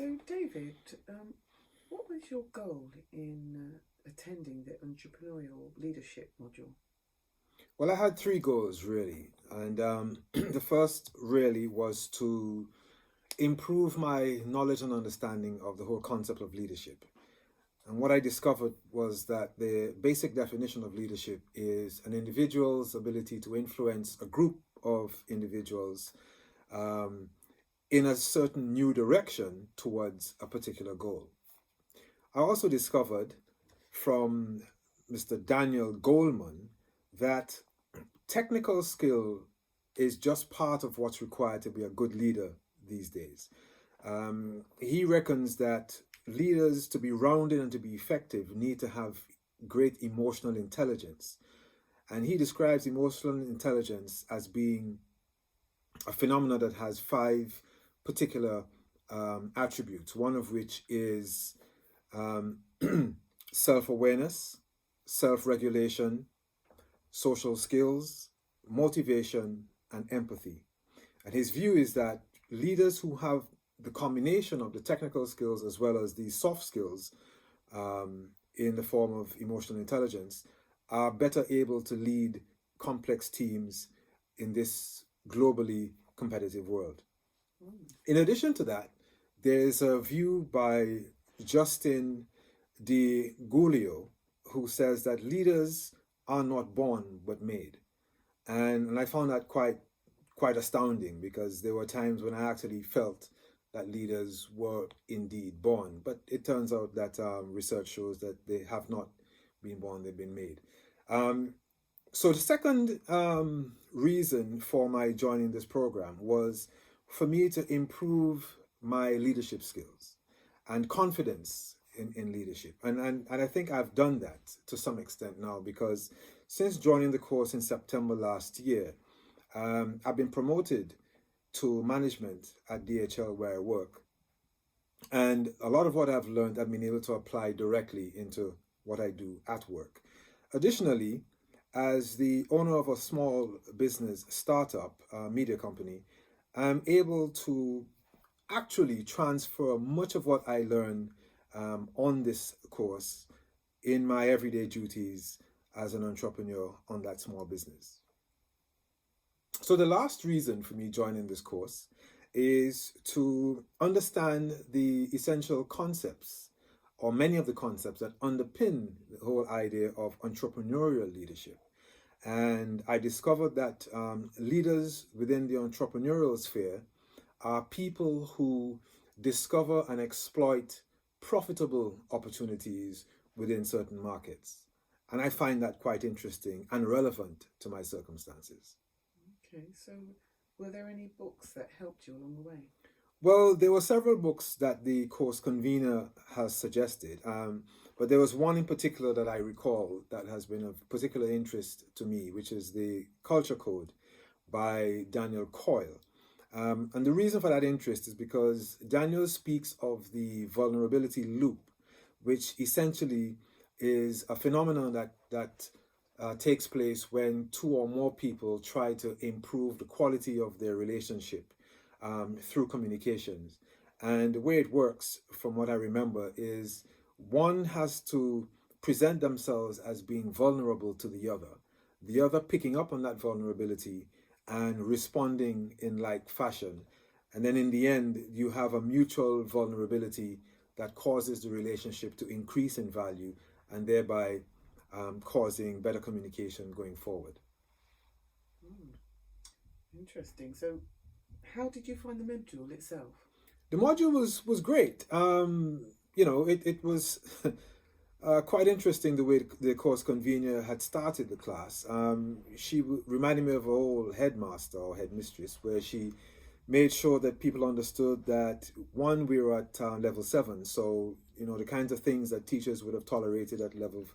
So, David, what was your goal in attending the entrepreneurial leadership module? Well, I had three goals really, and the first really was to improve my knowledge and understanding of the whole concept of leadership. And what I discovered was that the basic definition of leadership is an individual's ability to influence a group of individuals um, in a certain new direction towards a particular goal. I also discovered from Mr. Daniel Goleman that technical skill is just part of what's required to be a good leader these days. He reckons that leaders, to be rounded and to be effective, need to have great emotional intelligence. And he describes emotional intelligence as being a phenomenon that has five particular attributes, one of which is um, self awareness, self regulation, social skills, motivation, and empathy. And his view is that leaders who have the combination of the technical skills as well as the soft skills in the form of emotional intelligence are better able to lead complex teams in this globally competitive world. Mm. In addition to that, there is a view by Justin de Giulio who says that leaders are not born but made. And I found that quite astounding because there were times when I actually felt that leaders were indeed born. But it turns out that research shows that they have not been born, they've been made. Um, so the second reason for my joining this program was for me to improve my leadership skills and confidence in leadership. And I think I've done that to some extent now because since joining the course in September last year, I've been promoted to management at DHL where I work. And a lot of what I've learned, I've been able to apply directly into what I do at work. Additionally, as the owner of a small business startup media company, I'm able to actually transfer much of what I learned on this course in my everyday duties as an entrepreneur on that small business. So, the last reason for me joining this course is to understand the essential concepts or many of the concepts that underpin the whole idea of entrepreneurial leadership. And I discovered that leaders within the entrepreneurial sphere are people who discover and exploit profitable opportunities within certain markets. And I find that quite interesting and relevant to my circumstances. Okay, so were there any books that helped you along the way? Well, there were several books that the course convener has suggested, but there was one in particular that I recall that has been of particular interest to me, which is the Culture Code by Daniel Coyle. And the reason for that interest is because Daniel speaks of the vulnerability loop, which essentially is a phenomenon that takes place when two or more people try to improve the quality of their relationship through communications. And the way it works, from what I remember, is one has to present themselves as being vulnerable to the other picking up on that vulnerability and responding in like fashion. And then in the end, you have a mutual vulnerability that causes the relationship to increase in value and thereby causing better communication going forward. Mm, interesting. So, how did you find the module itself? The module was great. It was quite interesting the way the course convener had started the class. She reminded me of an old headmaster or headmistress, where she made sure that people understood that one, we were at level 7, so the kinds of things that teachers would have tolerated at level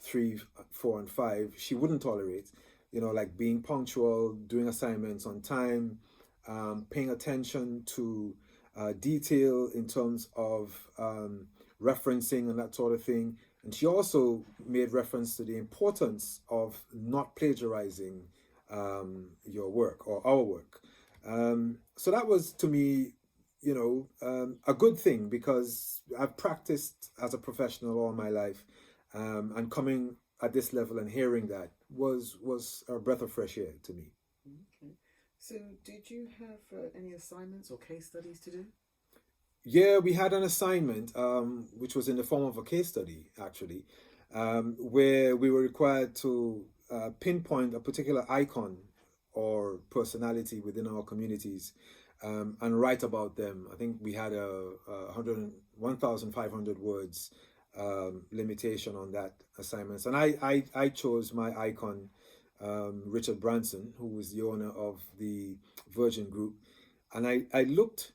3, 4, and 5, she wouldn't tolerate. Like being punctual, doing assignments on time, paying attention to detail in terms of referencing and that sort of thing. And she also made reference to the importance of not plagiarizing your work or our work. So that was to me, a good thing, because I've practiced as a professional all my life, and coming at this level and hearing that was a breath of fresh air to me. Okay. So, did you have any assignments or case studies to do? Yeah, we had an assignment, which was in the form of a case study, actually, where we were required to pinpoint a particular icon or personality within our communities, and write about them. I think we had a 1,500 words limitation on that assignment. And I chose my icon, Richard Branson, who was the owner of the Virgin Group. And I looked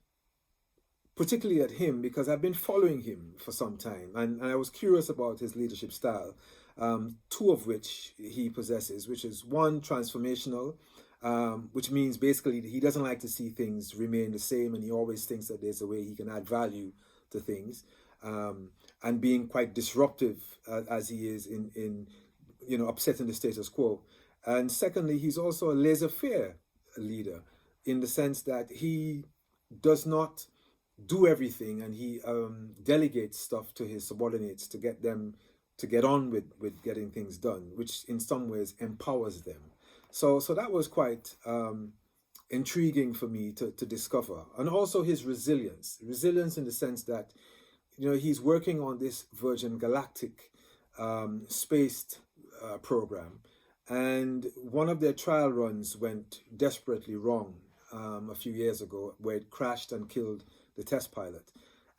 particularly at him because I've been following him for some time, and I was curious about his leadership style, two of which he possesses, which is one, transformational, which means basically he doesn't like to see things remain the same, and he always thinks that there's a way he can add value to things, and being quite disruptive, as he is in upsetting the status quo. And secondly, he's also a laissez-faire leader, in the sense that he does not do everything, and he delegates stuff to his subordinates to get them to get on with getting things done, which in some ways empowers them. So that was quite intriguing for me to discover. And also his resilience in the sense that he's working on this Virgin Galactic spaced program, and one of their trial runs went desperately wrong a few years ago, where it crashed and killed the test pilot.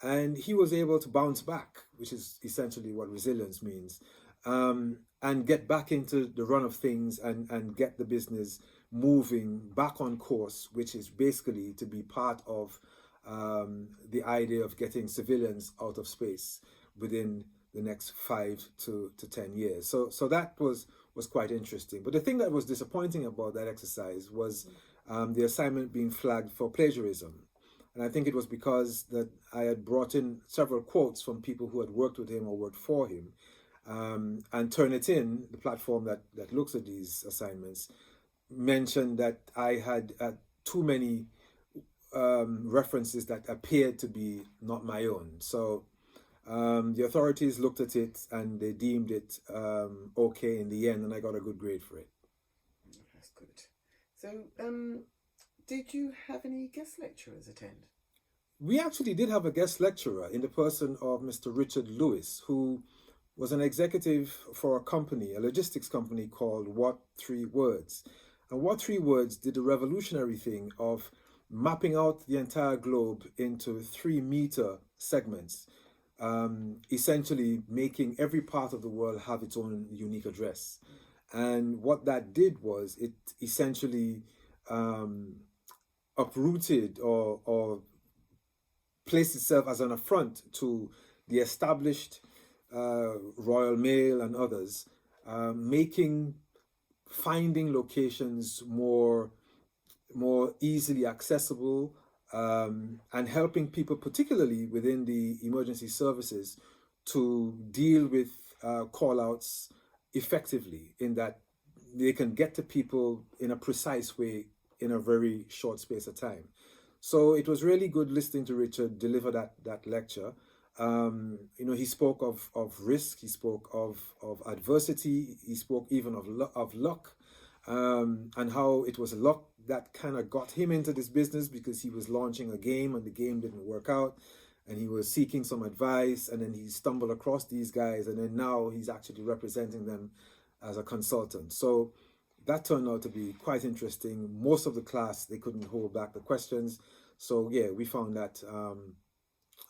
And he was able to bounce back, which is essentially what resilience means, and get back into the run of things, and get the business moving back on course, which is basically to be part of the idea of getting civilians out of space within the next 5 to 10 years. So that was quite interesting. But the thing that was disappointing about that exercise was the assignment being flagged for plagiarism. And I think it was because that I had brought in several quotes from people who had worked with him or worked for him, and Turnitin, the platform that looks at these assignments, mentioned that I had too many references that appeared to be not my own. So the authorities looked at it and they deemed it okay in the end, and I got a good grade for it. That's good. So, did you have any guest lecturers attend? We actually did have a guest lecturer in the person of Mr. Richard Lewis, who was an executive for a company, a logistics company called What Three Words. And What Three Words did the revolutionary thing of mapping out the entire globe into 3-meter segments, essentially making every part of the world have its own unique address. And what that did was it essentially uprooted or placed itself as an affront to the established Royal Mail and others, finding locations more easily accessible, and helping people, particularly within the emergency services, to deal with call-outs effectively, in that they can get to people in a precise way in a very short space of time. So it was really good listening to Richard deliver that lecture. He spoke of risk, he spoke of adversity, he spoke even of luck, and how it was luck that kind of got him into this business, because he was launching a game and the game didn't work out, and he was seeking some advice, and then he stumbled across these guys, and then now he's actually representing them as a consultant. So that turned out to be quite interesting. Most of the class, they couldn't hold back the questions. So yeah, we found that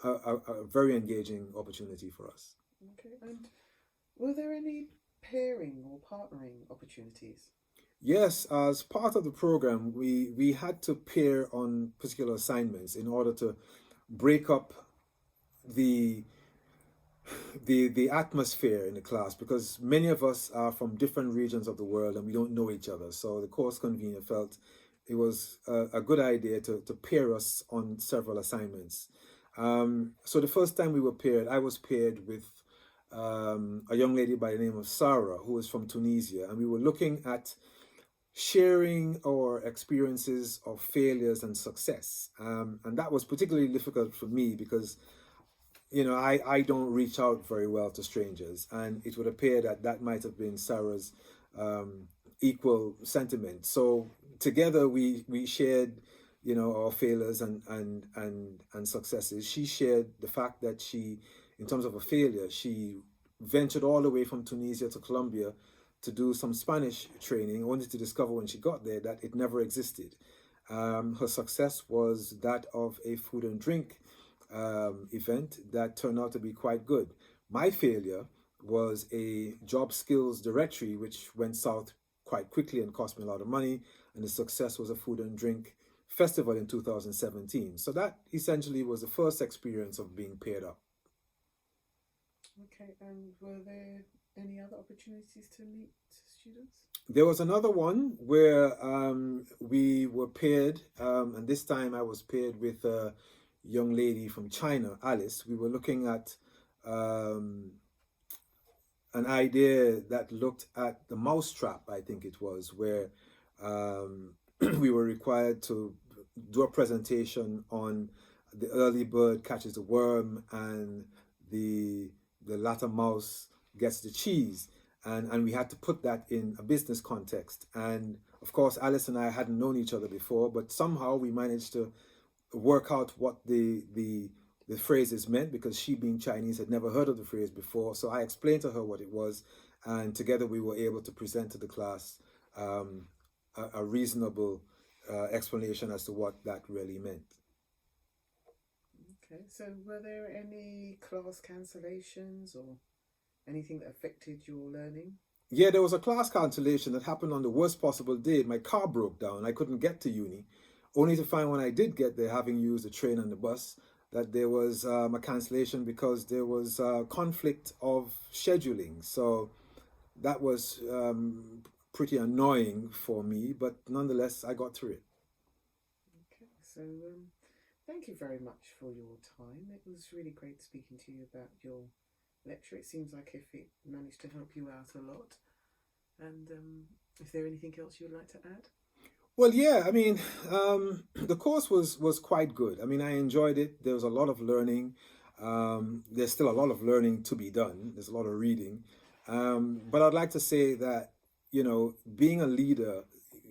a very engaging opportunity for us. Okay, and were there any pairing or partnering opportunities? Yes, as part of the program, we had to pair on particular assignments in order to break up the atmosphere in the class, because many of us are from different regions of the world and we don't know each other. So the course convener felt it was a good idea to pair us on several assignments. So the first time we were paired, I was paired with a young lady by the name of Sarah, who is from Tunisia, and we were looking at sharing our experiences of failures and success. And that was particularly difficult for me because, I don't reach out very well to strangers. And it would appear that that might have been Sarah's equal sentiment. So together we shared, our failures and successes. She shared the fact that she, in terms of a failure, she ventured all the way from Tunisia to Colombia to do some Spanish training, only to discover when she got there that it never existed. Her success was that of a food and drink event that turned out to be quite good. My failure was a job skills directory, which went south quite quickly and cost me a lot of money. And the success was a food and drink festival in 2017. So that essentially was the first experience of being paired up. Okay, and were there any other opportunities to meet students? There was another one where we were paired, and this time I was paired with a young lady from China, Alice. We were looking at an idea that looked at the mousetrap, I think it was, where we were required to do a presentation on the early bird catches the worm and the latter mouse gets the cheese. And we had to put that in a business context. And of course, Alice and I hadn't known each other before, but somehow we managed to work out what the phrases meant, because she, being Chinese, had never heard of the phrase before. So I explained to her what it was, and together we were able to present to the class a reasonable explanation as to what that really meant. Okay, so were there any class cancellations or anything that affected your learning? Yeah, there was a class cancellation that happened on the worst possible day. My car broke down. I couldn't get to uni, only to find when I did get there, having used the train and the bus, that there was a cancellation because there was a conflict of scheduling. So that was pretty annoying for me, but nonetheless, I got through it. Okay, so thank you very much for your time. It was really great speaking to you about your lecture. It seems like if it managed to help you out a lot. And is there anything else you would like to add? Well, yeah, I mean, the course was quite good. I mean, I enjoyed it. There was a lot of learning. There's still a lot of learning to be done. There's a lot of reading. But I'd like to say that, being a leader,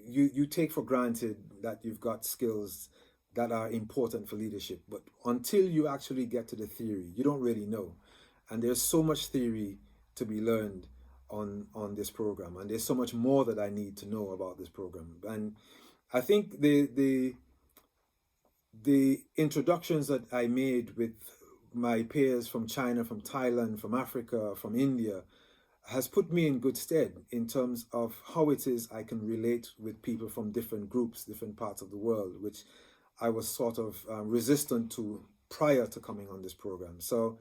you take for granted that you've got skills that are important for leadership. But until you actually get to the theory, you don't really know. And there's so much theory to be learned on this program, and there's so much more that I need to know about this program. And I think the introductions that I made with my peers from China, from Thailand, from Africa, from India, has put me in good stead in terms of how it is I can relate with people from different groups, different parts of the world, which I was sort of resistant to prior to coming on this program. So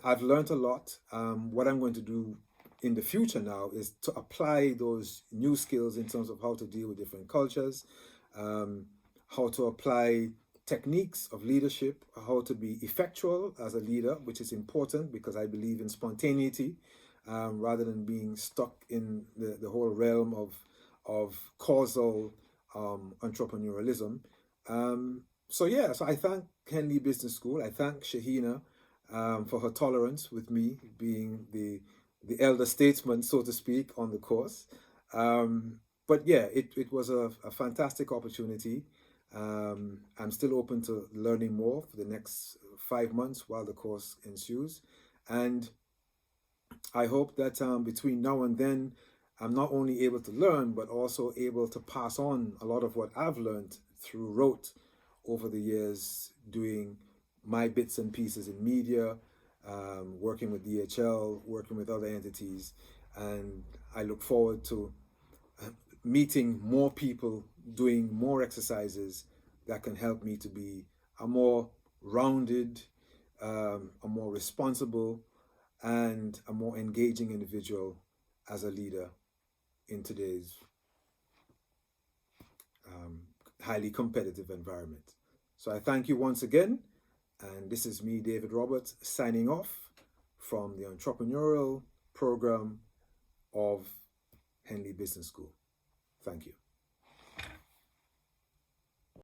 I've learned a lot. What I'm going to do in the future now is to apply those new skills in terms of how to deal with different cultures, how to apply techniques of leadership, how to be effectual as a leader, which is important because I believe in spontaneity rather than being stuck in the whole realm of causal entrepreneurialism. So I thank Henley Business School. I thank Shahina for her tolerance with me being the elder statesman, so to speak, on the course. But yeah, it was a fantastic opportunity. I'm still open to learning more for the next 5 months while the course ensues. And I hope that between now and then, I'm not only able to learn, but also able to pass on a lot of what I've learned through rote over the years, doing my bits and pieces in media, working with DHL, working with other entities. And I look forward to meeting more people, doing more exercises that can help me to be a more rounded, a more responsible, and a more engaging individual as a leader in today's highly competitive environment. So I thank you once again. And this is me, David Roberts, signing off from the Entrepreneurial program of Henley Business School. Thank you.